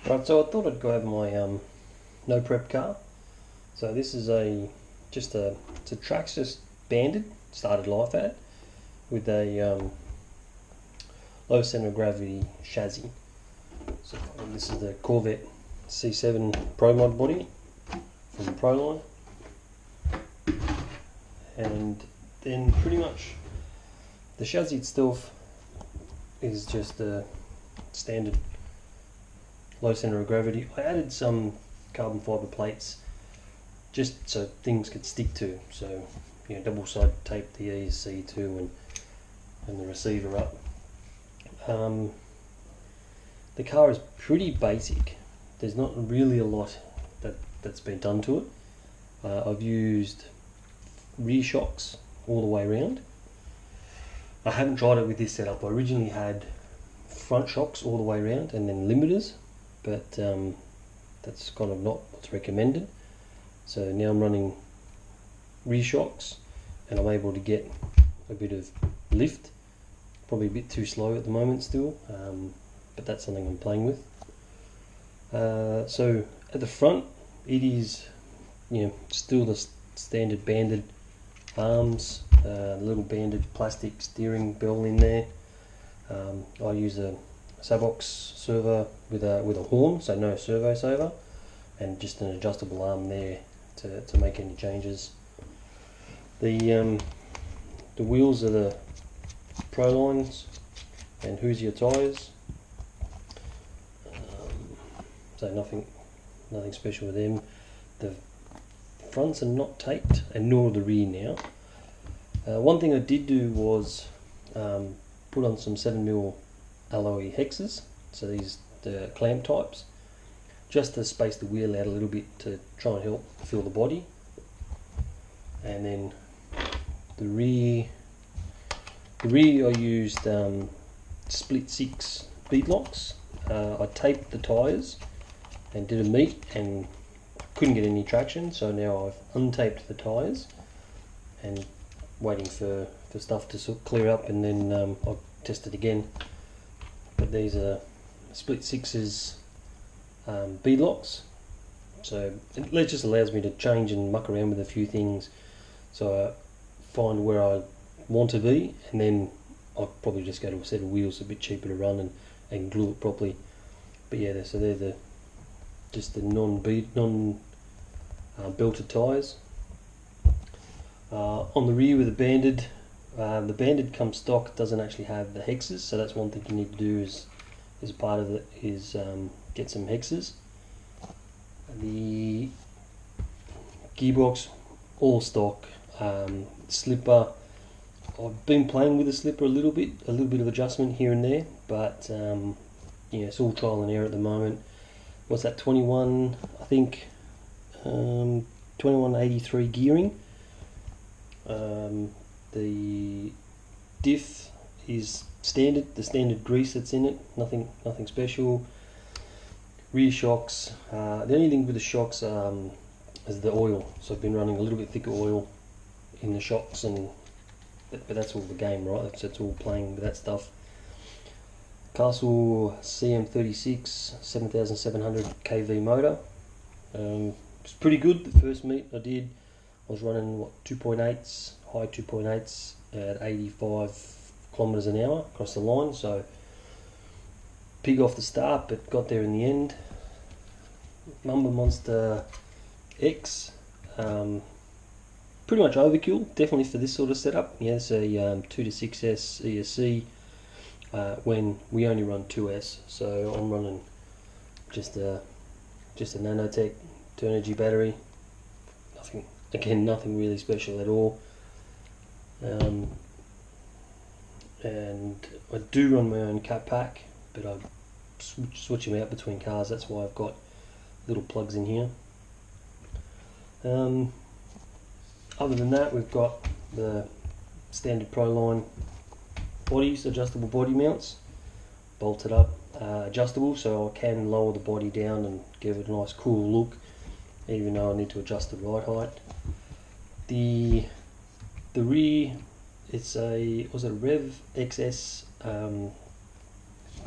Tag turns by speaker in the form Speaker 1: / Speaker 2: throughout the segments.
Speaker 1: Right, so I thought I'd go over my no prep car. So this is it's a Traxxas Bandit started life at with a low center of gravity chassis. So this is the Corvette C7 Pro Mod body from Proline, and then pretty much the chassis itself is just a standard low center of gravity. I added some carbon fiber plates just so things could stick to. So double side tape the ESC to and the receiver up. The car is pretty basic. There's not really a lot that's been done to it. I've used rear shocks all the way around. I haven't tried it with this setup. I originally had front shocks all the way around and then limiters, but that's kind of not what's recommended. So now I'm running rear shocks and I'm able to get a bit of lift. Probably a bit too slow at the moment still, but that's something I'm playing with. So at the front it is still the standard banded arms, little banded plastic steering bell in there. I use a Savox servo with a horn, so no servo saver, and just an adjustable arm there to make any changes. The wheels are the Prolines and Hoosier tyres, so nothing special with them. The fronts are not taped, and nor the rear now. One thing I did do was put on some 7mm alloy hexes, so these the clamp types, just to space the wheel out a little bit to try and help fill the body. And then the rear I used split 6 bead locks. I taped the tyres and did a meet and couldn't get any traction, so now I've untaped the tyres and waiting for stuff to sort of clear up, and then I'll test it again. But these are split 6s bead locks, so it just allows me to change and muck around with a few things, so I find where I want to be, and then I'll probably just go to a set of wheels a bit cheaper to run and glue it properly. But yeah, so they're just the belted tyres. On the rear with the banded comes stock, doesn't actually have the hexes, so that's one thing you need to do is a part of it is get some hexes. The gearbox all stock. Slipper, I've been playing with the slipper a little bit of adjustment here and there, but it's all trial and error at the moment. What's that, 21, I think, 2183 gearing. The diff is standard, the standard grease that's in it, nothing special. Rear shocks, the only thing with the shocks is the oil, so I've been running a little bit thicker oil in the shocks, but that's all the game, right? That's all playing with that stuff. Castle CM36 7700 kV motor. It's pretty good. The first meet I did, I was running 2.8s, high 2.8s at 85 kilometers an hour across the line, so pig off the start, but got there in the end. Mamba Monster X, pretty much overkill, definitely for this sort of setup. Yeah, it's a 2 to 6S ESC when we only run 2S, so I'm running just a Nanotech 2Energy battery. Nothing really special at all. And I do run my own cat pack, but I switch them out between cars. That's why I've got little plugs in here. Other than that, we've got the standard Proline bodies, adjustable body mounts, bolted up, adjustable, so I can lower the body down and give it a nice cool look, even though I need to adjust the ride height. The rear, it's a Rev XS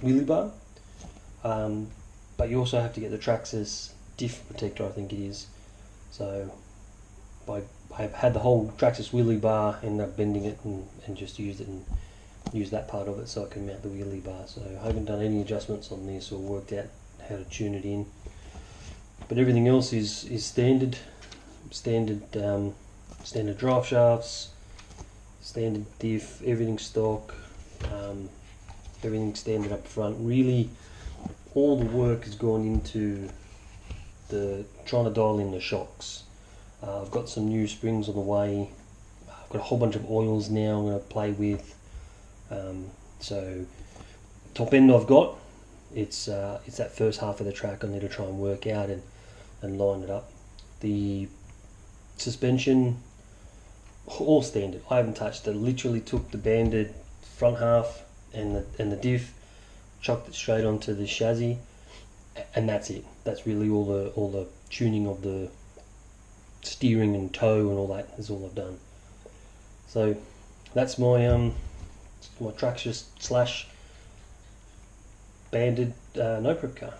Speaker 1: wheelie bar. but you also have to get the Traxxas diff protector, I think it is. So I've had the whole Traxxas wheelie bar, ended up bending it and just used it and used that part of it so I can mount the wheelie bar. So I haven't done any adjustments on this or worked out how to tune it in. But everything else is standard drive shafts, standard diff, everything stock, everything standard up front. Really, all the work has gone into trying to dial in the shocks. I've got some new springs on the way. I've got a whole bunch of oils now I'm going to play with. So top end I've got. It's that first half of the track I need to try and work out and line it up. The suspension, all standard. I haven't touched it. Literally took the banded front half and the diff, chucked it straight onto the chassis, and that's it. That's really all the tuning of the steering and toe and all that is all I've done. So that's my my Traxxas / banded no prep car.